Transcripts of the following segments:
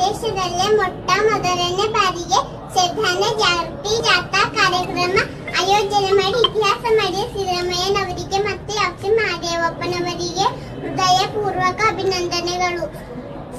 ದೇಶದಲ್ಲೇ ಮೊಟ್ಟ ಮೊದಲನೇ ಬಾರಿಗೆ ಸಂವಿಧಾನ ಜಾಗೃತಿ ಜಾಥಾ ಕಾರ್ಯಕ್ರಮ ಆಯೋಜನೆ ಮಾಡಿ ಇತಿಹಾಸ ಮಾಡಿದ ಸಿದ್ದರಾಮಯ್ಯನವರಿಗೆ ಮತ್ತು ಎಫ್ಸಿ ಮಹದೇವಪ್ಪನವರಿಗೆ ಹೃದಯಪೂರ್ವಕ ಅಭಿನಂದನೆಗಳು.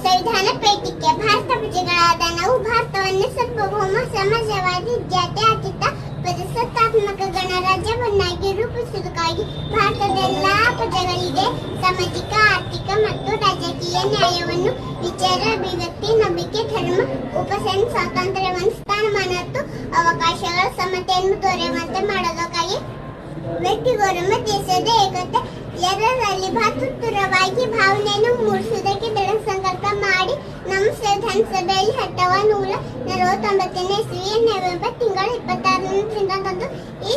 ಸಂವಿಧಾನ ಪೀಠಕ್ಕೆ ಭಾರತ ಪ್ರಜೆಗಳಾದ ನಾವು ಭಾರತವನ್ನು ಸಾರ್ವಭೌಮ ಸಮಾಜವಾದಿ ಜಾತ್ಯತೀತ ಪ್ರಜಾಸತ್ತಾತ್ಮಕ ಗಣರಾಜ್ಯವನ್ನಾಗಿ ರೂಪಿಸುವುದಕ್ಕಾಗಿ ಭಾರತದ ಎಲ್ಲಾ ಪ್ರಜೆಗಳಿಗೆ ಸಾಮಾಜಿಕ, ಆರ್ಥಿಕ ಮತ್ತು ರಾಜಕೀಯ ನ್ಯಾಯವನ್ನು, ವಿಚಾರ, ಅಭಿವ್ಯಕ್ತಿ, ನಂಬಿಕೆ, ಧರ್ಮ, ಉಪಾಸನೆ ಸ್ವಾತಂತ್ರ್ಯವನ್ನು, ಸ್ಥಾನಮಾನ ಮತ್ತು ಅವಕಾಶಗಳ ಸಮತೆಯನ್ನು ದೊರೆಯುವಂತೆ ಮಾಡೋದಕ್ಕಾಗಿ ವ್ಯಕ್ತಿ ಗೌರವ, ದೇಶದ ಏಕತೆ ಎಲ್ಲರಲ್ಲಿ ಭಾತೃತ್ವವಾಗಿ ಭಾವನೆಯನ್ನು ಮೂಡಿಸುವುದಕ್ಕೆ ದೃಢ ಸಂಕಲ್ಪ ಮಾಡಿ ನಮ್ಮ ಸಂವಿಧಾನ ಸಭೆಯಲ್ಲಿ 1949 ಇಸವಿಯ ನವೆಂಬರ್ ತಿಂಗಳ 26ರಂದು ಈ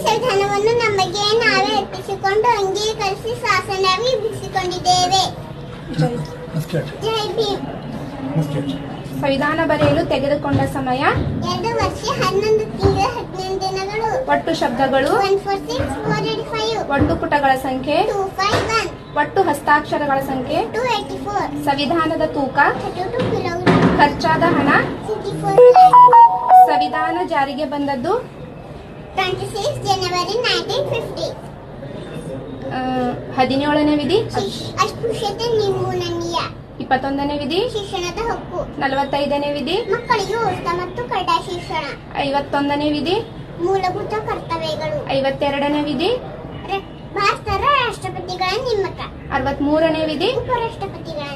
ಸಂವಿಧಾನವನ್ನು ನಮಗೆ ನಾವೇ ಅರ್ಪಿಸಿಕೊಂಡು ಅಂಗೀಕರಿಸಿ ಶಾಸನವನ್ನಾಗಿಸಿಕೊಂಡಿದ್ದೇವೆ. ಜೈ ಭೀಮ್. ಸಂವಿಧಾನ ಬರೆಯಲು ತೆಗೆದುಕೊಂಡ ಸಮಯ 2 ವರ್ಷ 11 ತಿಂಗಳ 18 ದಿನಗಳು. ಒಟ್ಟು ಶಬ್ದಗಳು 146,485. ಒಟ್ಟು ಪುಟಗಳ ಸಂಖ್ಯೆ 251. ಒಟ್ಟು ಹಸ್ತಾಕ್ಷರಗಳ ಸಂಖ್ಯೆ 284. ಸಂವಿಧಾನದ ತೂಕ 32 ಕಿಲೋಗ್ರಾಂ. ಖರ್ಚಾದ ಹಣ 64 lakhs. ಸಂವಿಧಾನ ಜಾರಿಗೆ ಬಂದದ್ದು 26 ಜನವರಿ 1950. 17ನೇ ವಿಧಿ ಅಸ್ಪೃಶ್ಯತೆ ನಿರ್ಮೂಲನೀಯ. 21ನೇ ವಿಧಿ ಶಿಕ್ಷಣದ ಹಕ್ಕು. 45ನೇ ವಿಧಿ ಮಕ್ಕಳಿಗೆ ಉಚಿತ ಮತ್ತು ಕಡ್ಡಾಯ ಶಿಕ್ಷಣ. 51ನೇ ವಿಧಿ ಮೂಲಭೂತ ಕರ್ತವ್ಯಗಳು. 52ನೇ ವಿಧಿ ಭಾರತದ ರಾಷ್ಟ್ರಪತಿಗಳ ನೇಮಕ. 63ನೇ ವಿಧಿ ಉಪರಾಷ್ಟ್ರಪತಿಗಳ